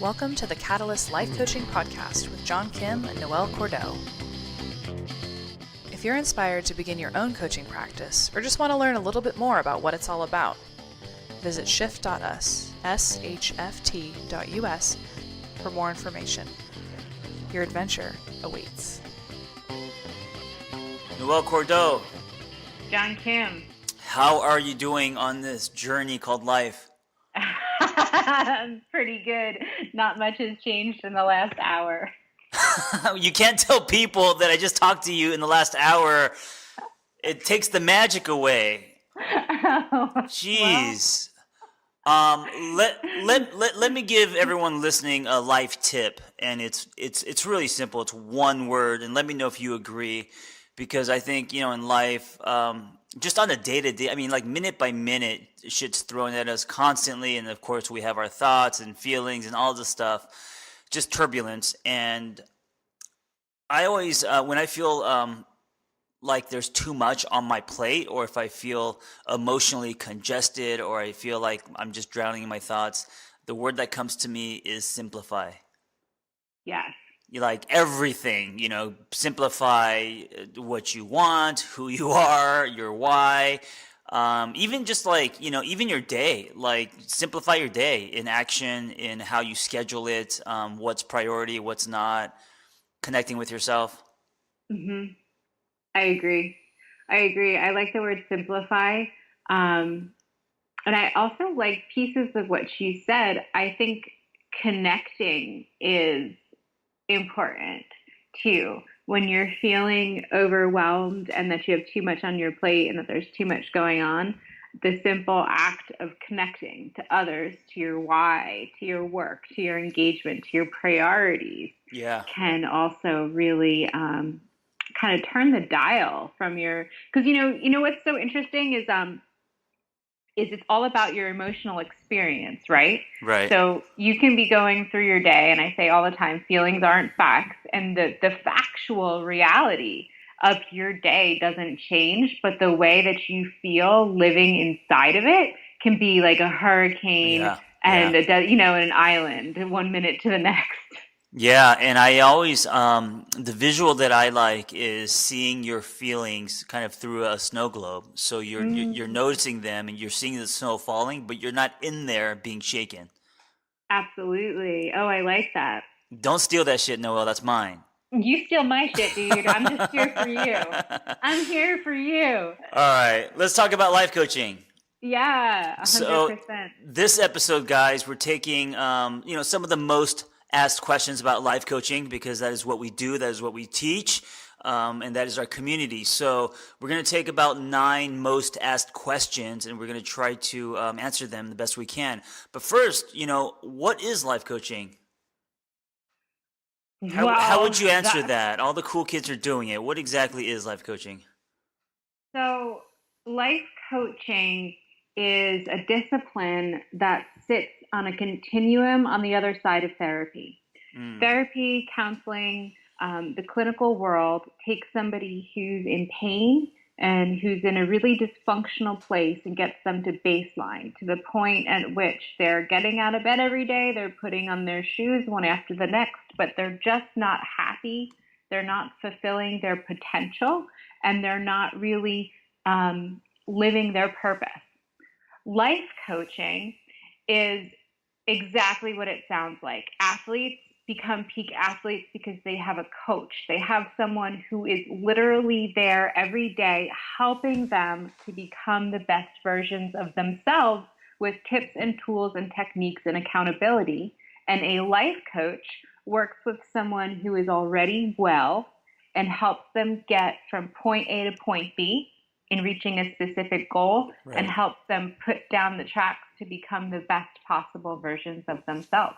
Welcome to the Catalyst Life Coaching Podcast with John Kim and Noelle Cordeaux. If you're inspired to begin your own coaching practice or just want to learn a little bit more about what it's all about, visit shift.us, SHFT.us, for more information. Your adventure awaits. Noelle Cordeaux. John Kim. How are you doing on this journey called life? Pretty good. Not much has changed in the last hour. You can't tell people that I just talked to you in the last hour. It takes the magic away. Jeez. Well. Let me give everyone listening a life tip, and it's really simple. It's one word, and let me know if you agree, because I think, in life, just on a day-to-day, like minute by minute, shit's thrown at us constantly. And of course, we have our thoughts and feelings and all this stuff, just turbulence. And I always, when I feel like there's too much on my plate, or if I feel emotionally congested, or I feel like I'm just drowning in my thoughts, the word that comes to me is simplify. Yes. You like everything, simplify what you want, who you are, your why, even just even your day, simplify your day in action, in how you schedule it, what's priority, what's not, connecting with yourself. Mm-hmm. I agree. I like the word simplify. And I also like pieces of what she said. I think connecting is important too. When you're feeling overwhelmed and that you have too much on your plate and that there's too much going on, the simple act of connecting to others, to your why, to your work, to your engagement, to your priorities, can also really kind of turn the dial from your, because what's so interesting is it's all about your emotional experience, right? Right. So you can be going through your day, and I say all the time, feelings aren't facts, and the factual reality of your day doesn't change, but the way that you feel living inside of it can be like a hurricane and an island, 1 minute to the next. Yeah, and I always, the visual that I like is seeing your feelings kind of through a snow globe. So you're noticing them and you're seeing the snow falling, but you're not in there being shaken. Absolutely. Oh, I like that. Don't steal that shit, Noelle. That's mine. You steal my shit, dude. I'm just here for you. I'm here for you. All right, let's talk about life coaching. Yeah, 100%. So this episode, guys, we're taking, some of the most asked questions about life coaching, because that is what we do, that is what we teach, and that is our community. So we're going to take about 9 most asked questions, and we're going to try to answer them the best we can. But first, what is life coaching? How would you answer that? All the cool kids are doing it. What exactly is life coaching? So life coaching is a discipline that sits on a continuum on the other side of therapy. Therapy, counseling, the clinical world takes somebody who's in pain and who's in a really dysfunctional place and gets them to baseline, to the point at which they're getting out of bed every day, they're putting on their shoes one after the next, but they're just not happy, they're not fulfilling their potential, and they're not really living their purpose. Life coaching is exactly what it sounds like. Athletes become peak athletes because they have a coach. They have someone who is literally there every day helping them to become the best versions of themselves with tips and tools and techniques and accountability. And a life coach works with someone who is already well and helps them get from point A to point B in reaching a specific goal, and help them put down the tracks to become the best possible versions of themselves.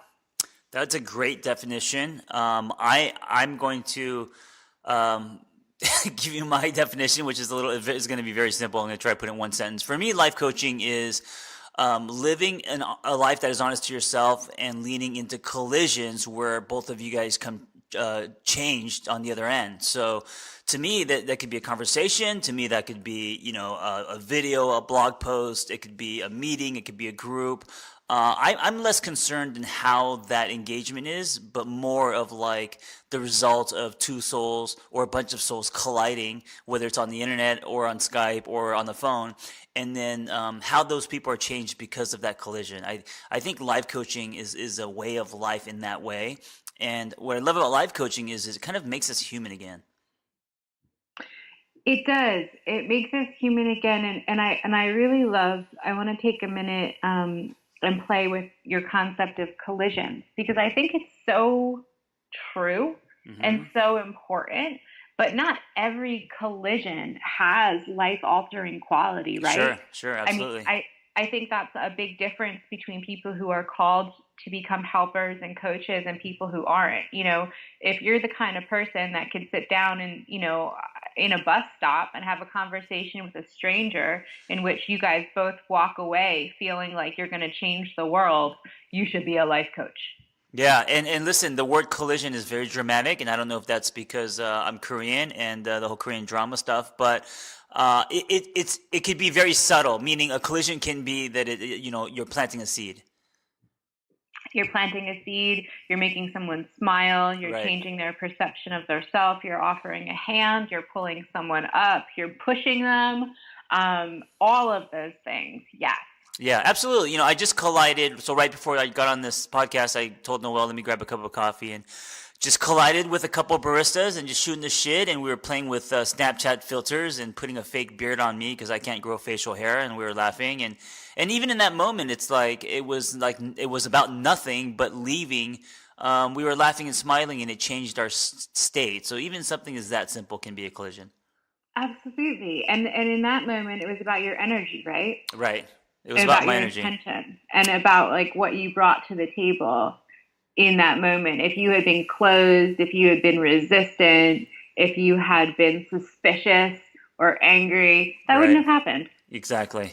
That's a great definition. I'm going to give you my definition, which is going to be very simple. I'm going to try to put it in one sentence. For me, life coaching is living a life that is honest to yourself and leaning into collisions where both of you guys come changed on the other end. So to me, that could be a conversation. To me, that could be, a video, a blog post. It could be a meeting. It could be a group. I'm less concerned in how that engagement is, but more of like the result of two souls or a bunch of souls colliding, whether it's on the internet or on Skype or on the phone, and then how those people are changed because of that collision. I think life coaching is a way of life in that way. And what I love about life coaching is it kind of makes us human again. It does. It makes us human again, and I really love. I want to take a minute and play with your concept of collision because I think it's so true and so important. But not every collision has life-altering quality, right? Sure, I mean, absolutely. I think that's a big difference between people who are called to become helpers and coaches and people who aren't. If you're the kind of person that could sit down and, in a bus stop and have a conversation with a stranger in which you guys both walk away feeling like you're going to change the world, you should be a life coach. Yeah, and listen, the word collision is very dramatic, and I don't know if that's because I'm Korean and the whole Korean drama stuff, but it could be very subtle. Meaning, a collision can be that you're planting a seed. You're planting a seed, you're making someone smile, you're Right. changing their perception of their self, you're offering a hand, you're pulling someone up, you're pushing them, all of those things. Yes. Yeah, absolutely. I just collided. So right before I got on this podcast, I told Noelle, let me grab a cup of coffee, and just collided with a couple of baristas and just shooting the shit. And we were playing with Snapchat filters and putting a fake beard on me because I can't grow facial hair. And we were laughing. And even in that moment, it's like it was about nothing but leaving. We were laughing and smiling, and it changed our state. So even something as that simple can be a collision. Absolutely. And in that moment, it was about your energy, right? Right. It was And about about my your energy. intention and about like what you brought to the table in that moment. If you had been closed, if you had been resistant, if you had been suspicious or angry, that wouldn't Right. have happened. Exactly.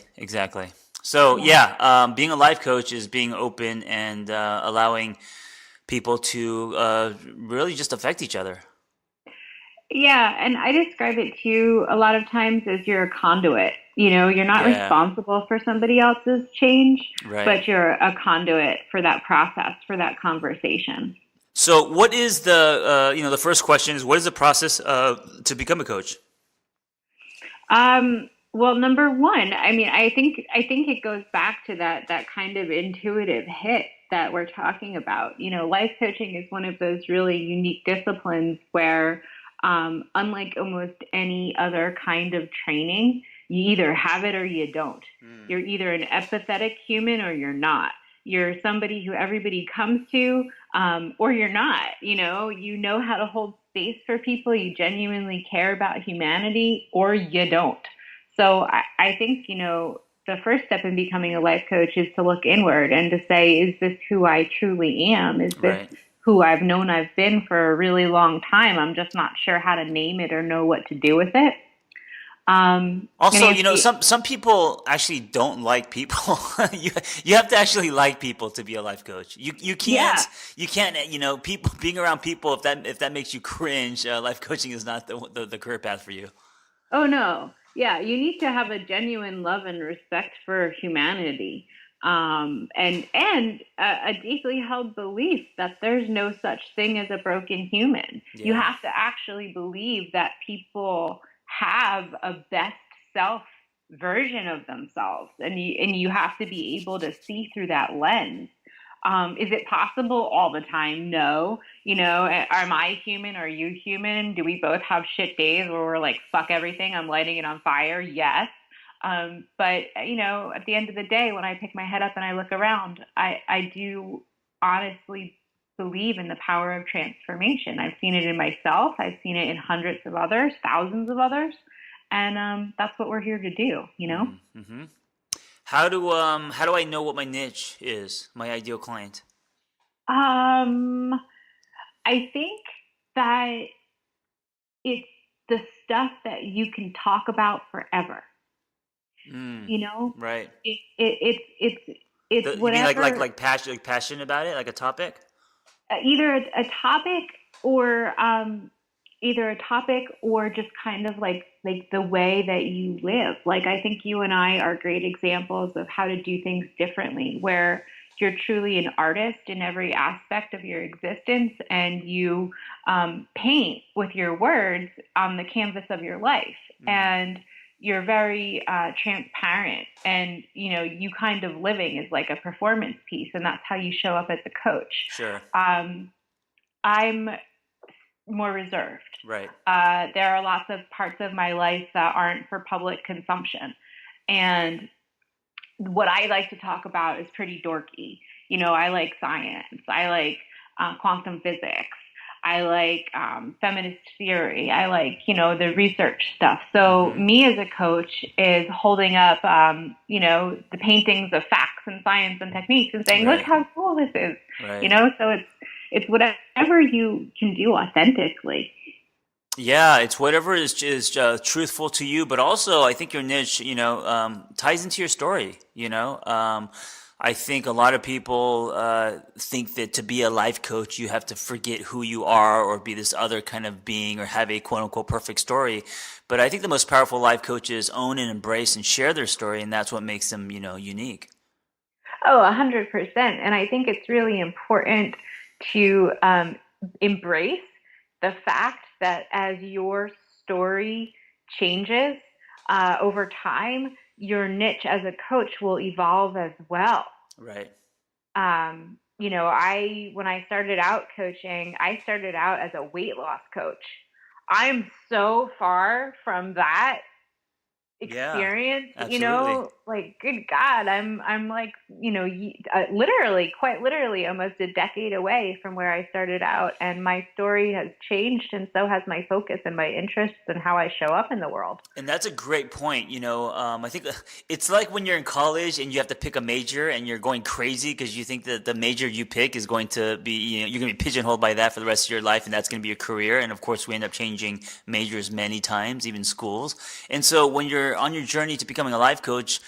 So Yeah. yeah, being a life coach is being open and allowing people to really just affect each other. Yeah, and I describe it to you a lot of times as you're a conduit. You're not Yeah. responsible for somebody else's change, Right. but you're a conduit for that process, for that conversation. So what is the first question is what is the process to become a coach? Well, number one, I mean, I think it goes back to that kind of intuitive hit that we're talking about. Life coaching is one of those really unique disciplines where, unlike almost any other kind of training, you either have it or you don't. You're either an empathetic human or you're not. You're somebody who everybody comes to, or you're not. You know how to hold space for people. You genuinely care about humanity, or you don't. So I think, the first step in becoming a life coach is to look inward and to say, is this who I truly am? Is this Right. who I've known I've been for a really long time? I'm just not sure how to name it or know what to do with it. And Also, Anthony, some people actually don't like people. You have to actually like people to be a life coach. You can't yeah. people being around people if that makes you cringe. Life coaching is not the career path for you. Oh no. Yeah, you need to have a genuine love and respect for humanity. And a deeply held belief that there's no such thing as a broken human. You Yeah. have to actually believe that people have a best self version of themselves, and you have to be able to see through that lens. Is it possible all the time? No. Am I human? Are you human? Do we both have shit days where we're like, fuck everything, I'm lighting it on fire? Yes. But, at the end of the day, when I pick my head up and I look around, I do honestly believe in the power of transformation. I've seen it in myself. I've seen it in hundreds of others, thousands of others. And that's what we're here to do. Mm-hmm. How do I know what my niche is? My ideal client. Um, I think that it's the stuff that you can talk about forever. Mm, You know, right. it's You mean whatever, passionate about it, like a topic? either a topic or either a topic or just kind of like the way that you live. Like I think you and I are great examples of how to do things differently. Where You're truly an artist in every aspect of your existence, and you paint with your words on the canvas of your life. And you're very transparent, and you kind of living is like a performance piece, and that's how you show up as a coach. Sure. I'm more reserved. Right. There are lots of parts of my life that aren't for public consumption, and what I like to talk about is pretty dorky. I like science. I like quantum physics. I like feminist theory. I like, the research stuff. So me as a coach is holding up, the paintings of facts and science and techniques and saying, look how cool this is. Right. So it's whatever you can do authentically. Yeah, it's whatever is truthful to you, but also I think your niche, ties into your story. I think a lot of people think that to be a life coach, you have to forget who you are or be this other kind of being or have a quote unquote perfect story. But I think the most powerful life coaches own and embrace and share their story, and that's what makes them, unique. Oh, 100%. And I think it's really important to embrace the fact that as your story changes over time, your niche as a coach will evolve as well. Right. When I started out coaching, I started out as a weight loss coach. I'm so far from that experience, like, good God, I'm like, literally, quite literally almost a decade away from where I started out. And my story has changed, and so has my focus and my interests and how I show up in the world. And that's a great point. I think it's like when you're in college and you have to pick a major and you're going crazy because you think that the major you pick is going to be, you're going to be pigeonholed by that for the rest of your life, and that's going to be your career. And of course, we end up changing majors many times, even schools. And so when you're on your journey to becoming a life coach,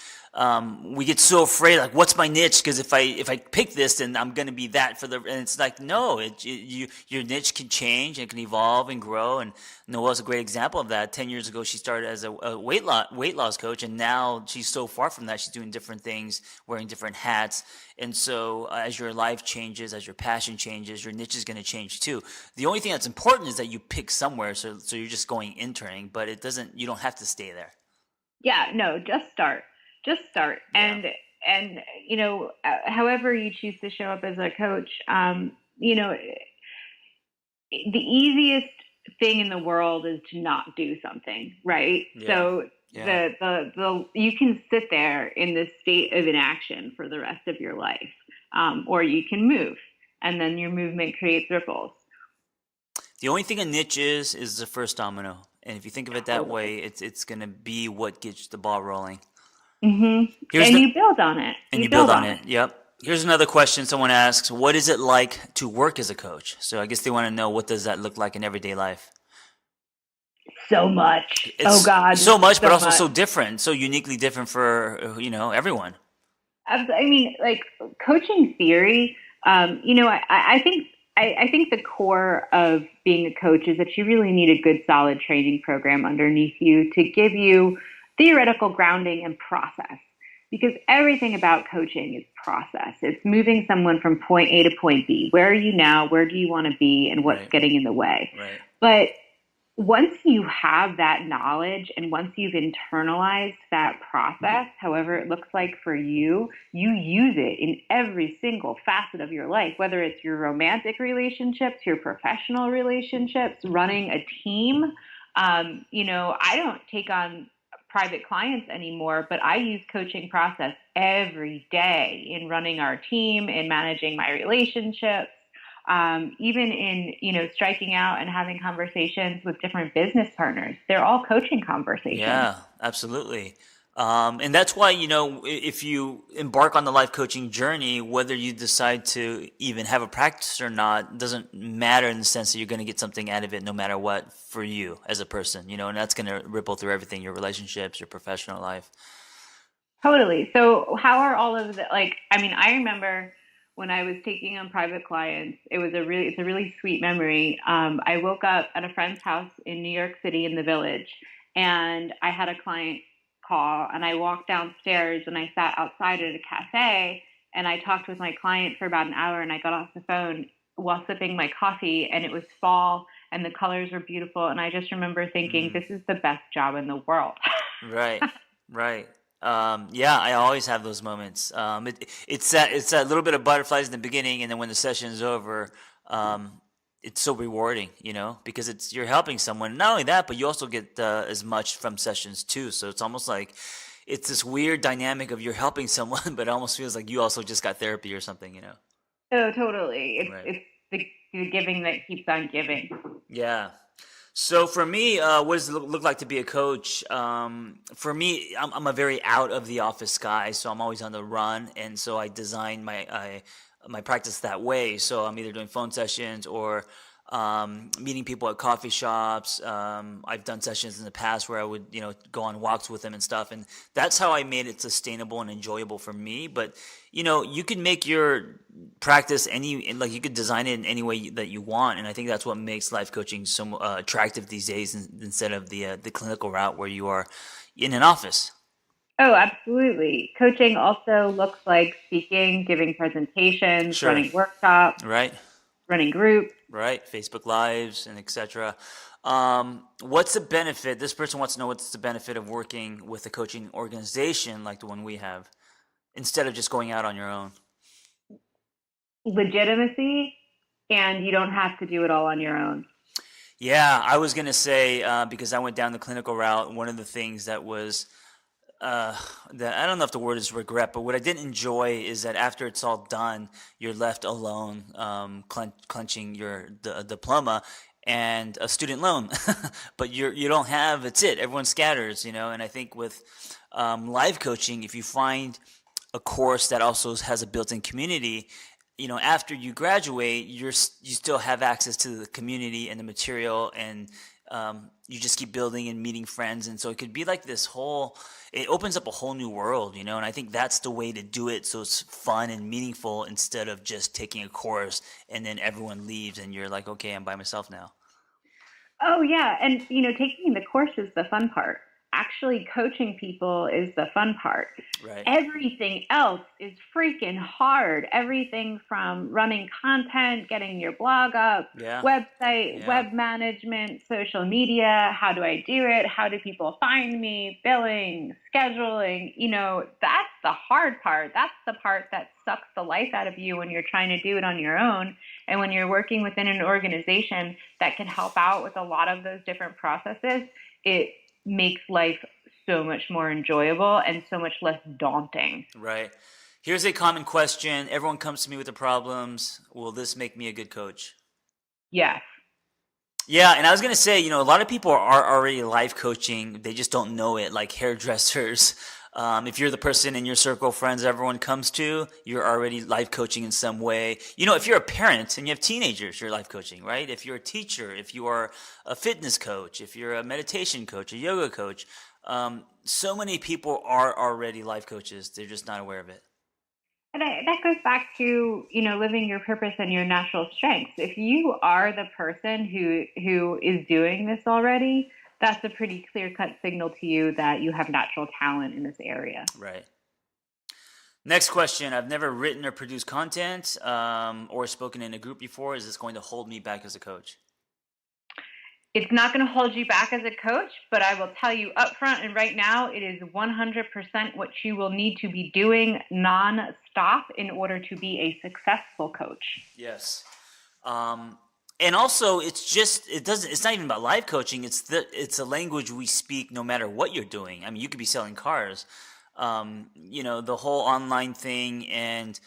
we get so afraid, like, what's my niche? Because if I pick this, then I'm going to be that and it's like, no, your niche can change and can evolve and grow. And Noelle's a great example of that. 10 years ago, she started as a weight loss coach, and now she's so far from that. She's doing different things, wearing different hats. And so as your life changes, as your passion changes, your niche is going to change too. The only thing that's important is that you pick somewhere. So you're just going interning, but you don't have to stay there. Yeah, no, just start. Yeah. And however you choose to show up as a coach, the easiest thing in the world is to not do something, right? Yeah. So the you can sit there in this state of inaction for the rest of your life, or you can move, and then your movement creates ripples. The only thing a niche is the first domino, and if you think of it that way, it's going to be what gets the ball rolling. Mm-hmm. You build on it. And you build on it. Yep. Here's another question someone asks: what is it like to work as a coach? So I guess they want to know, what does that look like in everyday life? So much. God. So much, but also so different, so uniquely different for, everyone. I mean, like, coaching theory, I think the core of being a coach is that you really need a good, solid training program underneath you to give you theoretical grounding and process, because everything about coaching is process. It's moving someone from point A to point B. Where are you now? Where do you want to be? And what's getting in the way? Right. But once you have that knowledge, and once you've internalized that process, however it looks like for you, you use it in every single facet of your life, whether it's your romantic relationships, your professional relationships, running a team. I don't take on private clients anymore, but I use coaching process every day in running our team, in managing my relationships, even in, striking out and having conversations with different business partners. They're all coaching conversations. Yeah, absolutely. And that's why, if you embark on the life coaching journey, whether you decide to even have a practice or not, doesn't matter, in the sense that you're going to get something out of it no matter what, for you as a person, and that's going to ripple through everything, your relationships, your professional life. Totally. So how are all of the, I remember when I was taking on private clients, it's a really sweet memory. I woke up at a friend's house in New York City in the Village, and I had a client call, and I walked downstairs and I sat outside at a cafe, and I talked with my client for about an hour, and I got off the phone while sipping my coffee, and it was fall and the colors were beautiful. And I just remember thinking, this is the best job in the world. Right, right. Yeah, I always have those moments. It's that little bit of butterflies in the beginning, and then when the session is over, um, it's so rewarding, because you're helping someone. Not only that, but you also get as much from sessions too. So it's almost like it's this weird dynamic of you're helping someone, but it almost feels like you also just got therapy or something. Oh, totally. Right. It's the giving that keeps on giving. Yeah. So for me, what does it look like to be a coach? For me, I'm a very out of the office guy, so I'm always on the run, and so I design my practice that way. So I'm either doing phone sessions or meeting people at coffee shops. I've done sessions in the past where I would, go on walks with them and stuff, and that's how I made it sustainable and enjoyable for me. But you can make your practice you could design it in any way that you want, and I think that's what makes life coaching so attractive these days, instead of the clinical route where you are in an office. Oh, absolutely. Coaching also looks like speaking, giving presentations, Sure. running workshops, Right. running groups. Right, Facebook Lives and etc. What's the benefit? This person wants to know what's the benefit of working with a coaching organization like the one we have, instead of just going out on your own. Legitimacy, and you don't have to do it all on your own. Yeah, I was gonna say because I went down the clinical route. One of the things that was that I don't know if the word is regret, but what I didn't enjoy is that after it's all done, you're left alone, clenching your diploma and a student loan, but you don't have. It's it. Everyone scatters, And I think with life coaching, if you find a course that also has a built-in community, after you graduate, you still have access to the community and the material, and you just keep building and meeting friends. And so it could be like it opens up a whole new world, and I think that's the way to do it. So it's fun and meaningful, instead of just taking a course and then everyone leaves and you're like, okay, I'm by myself now. Oh, yeah. And, taking the course is the fun part. Actually, coaching people is the fun part. Right. Everything else is freaking hard. Everything from running content, getting your blog up, website, web management, social media. How do I do it? How do people find me? Billing, scheduling. That's the hard part. That's the part that sucks the life out of you when you're trying to do it on your own. And when you're working within an organization that can help out with a lot of those different processes, it makes life so much more enjoyable and so much less daunting. Right. Here's a common question. Everyone comes to me with the problems. Will this make me a good coach? Yes. Yeah, and I was going to say, a lot of people are already life coaching. They just don't know it, like hairdressers. If you're the person in your circle of friends everyone comes to, you're already life coaching in some way. If you're a parent and you have teenagers, you're life coaching, right? If you're a teacher, if you are a fitness coach, if you're a meditation coach, a yoga coach, so many people are already life coaches. They're just not aware of it. And that goes back to, living your purpose and your natural strengths. If you are the person who is doing this already, that's a pretty clear-cut signal to you that you have natural talent in this area. Right. Next question. I've never written or produced content or spoken in a group before. Is this going to hold me back as a coach? It's not going to hold you back as a coach, but I will tell you up front and right now, it is 100% what you will need to be doing non-stop in order to be a successful coach. Yes. And also, it's not even about life coaching. It's a language we speak no matter what you're doing. I mean, you could be selling cars, the whole online thing and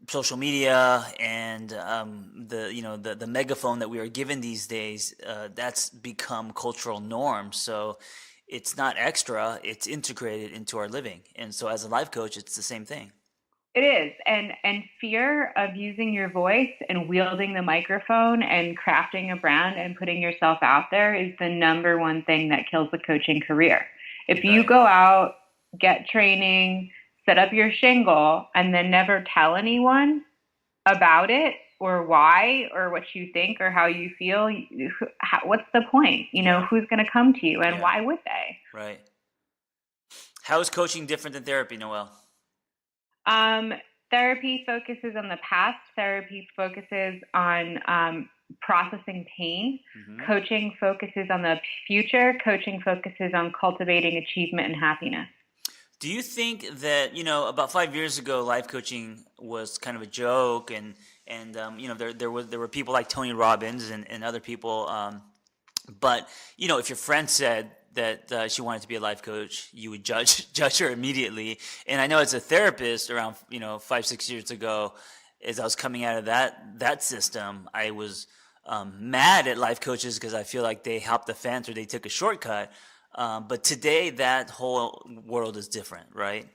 social media and the megaphone that we are given these days. That's become cultural norm. So it's not extra; it's integrated into our living. And so, as a life coach, it's the same thing. It is. And fear of using your voice and wielding the microphone and crafting a brand and putting yourself out there is the number one thing that kills the coaching career. If you go out, get training, set up your shingle, and then never tell anyone about it or why or what you think or how you feel, what's the point? Who's going to come to you and why would they? Right. How is coaching different than therapy, Noelle? Um, Therapy focuses on the past. Therapy focuses on processing pain. Hmm. Coaching focuses on the future. Coaching focuses on cultivating achievement and happiness. Do you think that, about 5 years ago, life coaching was kind of a joke, and there were people like Tony Robbins and other people, but if your friend said that she wanted to be a life coach, you would judge her immediately. And I know as a therapist, around 5-6 years ago, as I was coming out of that system, I was mad at life coaches because I feel like they helped the fence or they took a shortcut. But today, that whole world is different, right?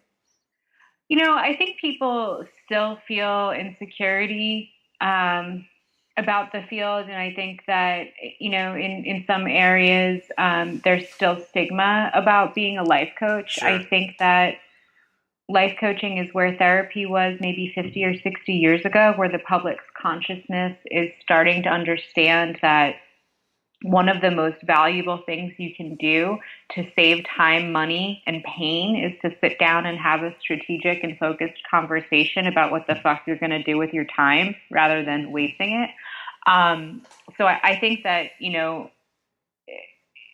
I think people still feel insecurity about the field, and I think that in some areas there's still stigma about being a life coach. I Sure. think that life coaching is where therapy was maybe 50 or 60 years ago, where the public's consciousness is starting to understand that one of the most valuable things you can do to save time, money, and pain is to sit down and have a strategic and focused conversation about what the fuck you're going to do with your time rather than wasting it. So I think that,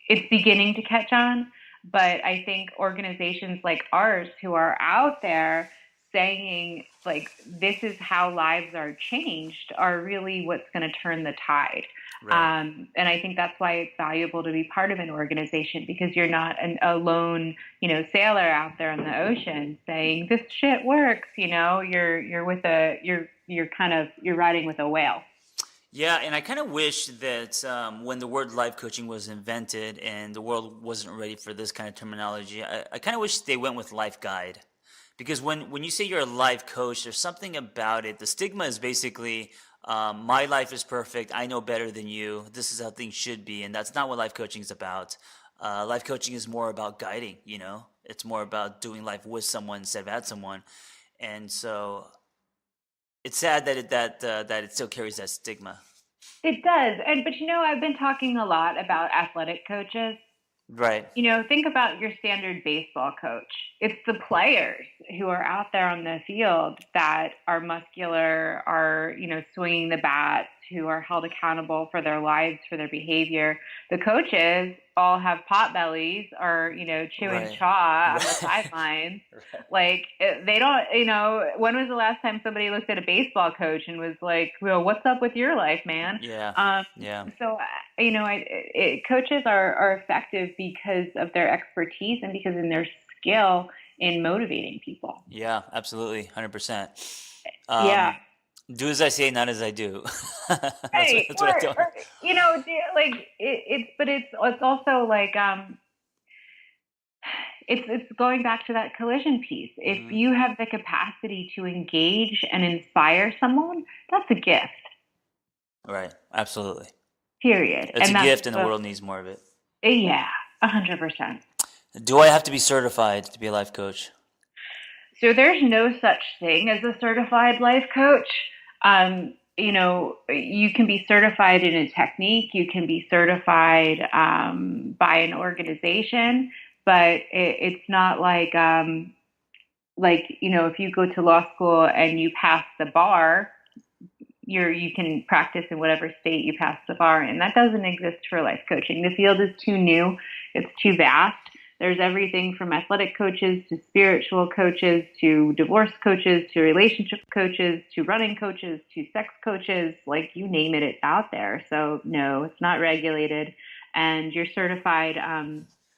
it's beginning to catch on, but I think organizations like ours who are out there saying, like, this is how lives are changed are really what's going to turn the tide. Right. And I think that's why it's valuable to be part of an organization, because you're not a lone, sailor out there in the ocean saying this shit works. You're riding with a whale. Yeah, and I kind of wish that when the word life coaching was invented and the world wasn't ready for this kind of terminology, I kind of wish they went with life guide. Because when you say you're a life coach, there's something about it. The stigma is basically, my life is perfect. I know better than you. This is how things should be. And that's not what life coaching is about. Life coaching is more about guiding, It's more about doing life with someone instead of at someone. And so it's sad that it still carries that stigma. It does. But I've been talking a lot about athletic coaches. Right. Think about your standard baseball coach. It's the players who are out there on the field that are muscular, are, swinging the bats, who are held accountable for their lives, for their behavior. The coaches all have pot bellies, or, chewing Right. chaw on the Right. sidelines. Right. Like, they don't, when was the last time somebody looked at a baseball coach and was like, well, what's up with your life, man? Yeah. Um, Yeah. so, coaches are effective because of their expertise and because in their skill in motivating people. Yeah, absolutely. 100%. Yeah. Um, do as I say, not as I do. Right. That's what I tell. Or like but it's also like, it's going back to that collision piece. If Hmm. you have the capacity to engage and inspire someone, that's a gift, Right. Absolutely. period. It's a And that's gift and the the, world needs more of it. yeah, 100%. Do I have to be certified to be a life coach? So there's no such thing as a certified life coach. You can be certified in a technique, you can be certified by an organization, but it's not like, if you go to law school and you pass the bar, you can practice in whatever state you pass the bar in. That doesn't exist for life coaching. The field is too new, it's too vast. There's everything from athletic coaches to spiritual coaches to divorce coaches to relationship coaches to running coaches to sex coaches. Like, you name it, it's out there. So no, it's not regulated, and you're certified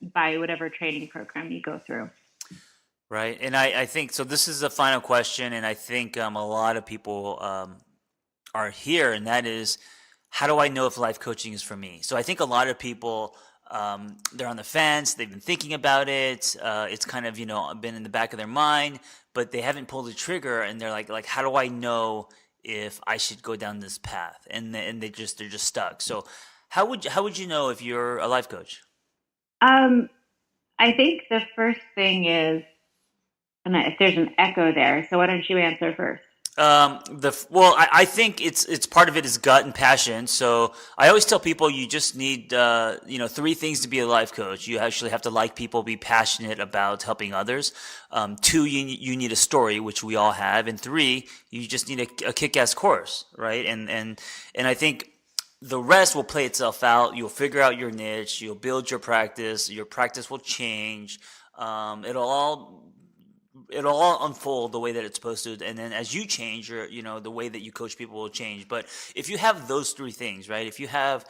by whatever training program you go through. Right. And I think so. This is the final question, and I think a lot of people are here, and that is, how do I know if life coaching is for me? So I think a lot of people, they're on the fence. They've been thinking about it. It's kind of been in the back of their mind, but they haven't pulled the trigger. And they're like, how do I know if I should go down this path? And they're just stuck. So how would you know if you're a life coach? Um, I think the first thing is, and if there's an echo there, so why don't you answer first? I think it's part of it is gut and passion. So I always tell people you just need three things to be a life coach. You actually have to like people, be passionate about helping others. Two, you need a story, which we all have, and three, you just need a kick-ass course, right? And I think the rest will play itself out. You'll figure out your niche. You'll build your practice. Your practice will change. It'll all unfold the way that it's supposed to, and then as you change, the way that you coach people will change. But if you have those three things, right? If you have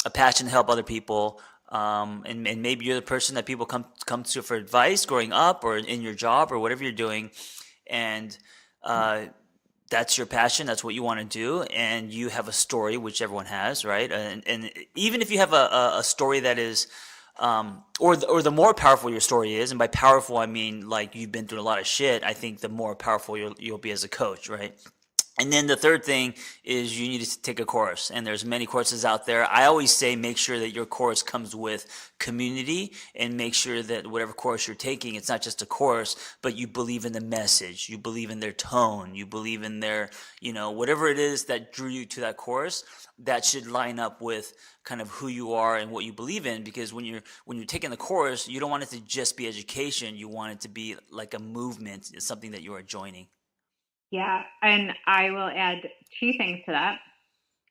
a passion to help other people, and maybe you're the person that people come to for advice growing up or in your job or whatever you're doing, and that's your passion, that's what you want to do, and you have a story, which everyone has, right? And even if you have a story that is or the more powerful your story is, and by powerful I mean like you've been through a lot of shit, I think the more powerful you'll be as a coach, right? And then the third thing is you need to take a course, and there's many courses out there. I always say make sure that your course comes with community, and make sure that whatever course you're taking, it's not just a course, but you believe in the message, you believe in their tone, you believe in their, whatever it is that drew you to that course, that should line up with kind of who you are and what you believe in. Because when you're taking the course, you don't want it to just be education, you want it to be like a movement. It's something that you are joining. Yeah, and I will add two things to that.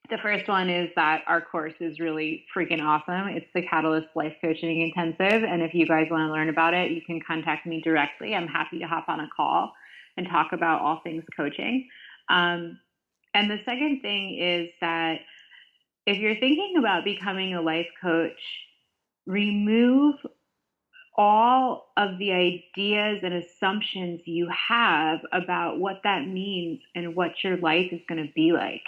The first one is that our course is really freaking awesome. It's the Catalyst Life Coaching Intensive, and if you guys want to learn about it, you can contact me directly. I'm happy to hop on a call and talk about all things coaching. And the second thing is that if you're thinking about becoming a life coach, remove all of the ideas and assumptions you have about what that means and what your life is going to be like.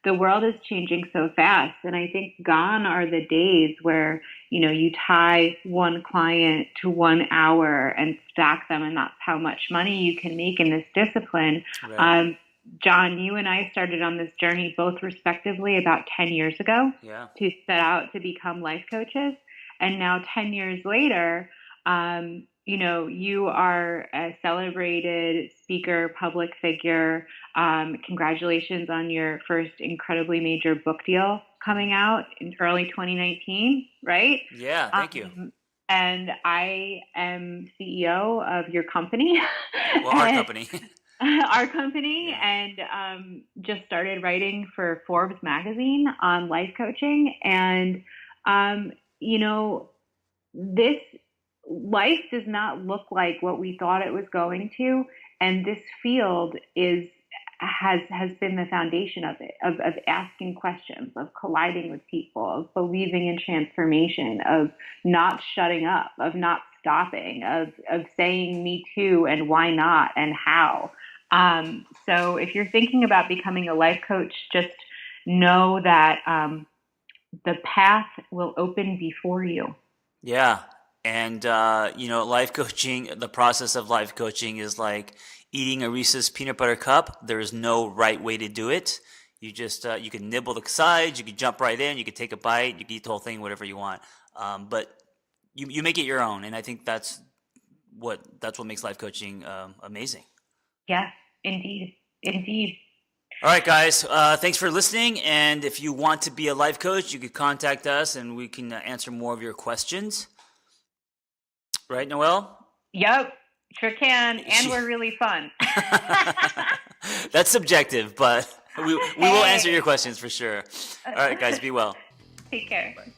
The world is changing so fast, and I think gone are the days where, you tie one client to 1 hour and stack them, and that's how much money you can make in this discipline. Right. John, you and I started on this journey both respectively about 10 years ago to set out to become life coaches. And now 10 years later, you are a celebrated speaker, public figure. Congratulations on your first incredibly major book deal coming out in early 2019, right? Yeah, thank you. And I am CEO of your company. Well, our company. Our company, and just started writing for Forbes magazine on life coaching. And, this life does not look like what we thought it was going to. And this field has been the foundation of it, of asking questions, of colliding with people, of believing in transformation, of not shutting up, of not stopping, of saying me too and why not and how. So if you're thinking about becoming a life coach, just know that the path will open before you. Yeah. And, life coaching, the process of life coaching is like eating a Reese's peanut butter cup. There is no right way to do it. You just, you can nibble the sides, you can jump right in, you can take a bite, you can eat the whole thing, whatever you want. But you make it your own. And I think that's what makes life coaching amazing. Yeah, indeed. Indeed. All right, guys. Thanks for listening. And if you want to be a life coach, you can contact us and we can answer more of your questions. Right, Noelle? Yep, sure can. And we're really fun. That's subjective, but we will answer your questions for sure. All right, guys, be well. Take care. Bye.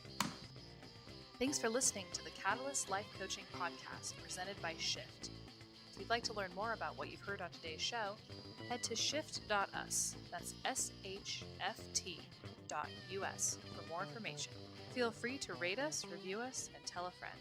Thanks for listening to the Catalyst Life Coaching Podcast presented by SHFT. If you'd like to learn more about what you've heard on today's show, head to shft.us. That's SHFT.us for more information. Feel free to rate us, review us, and tell a friend.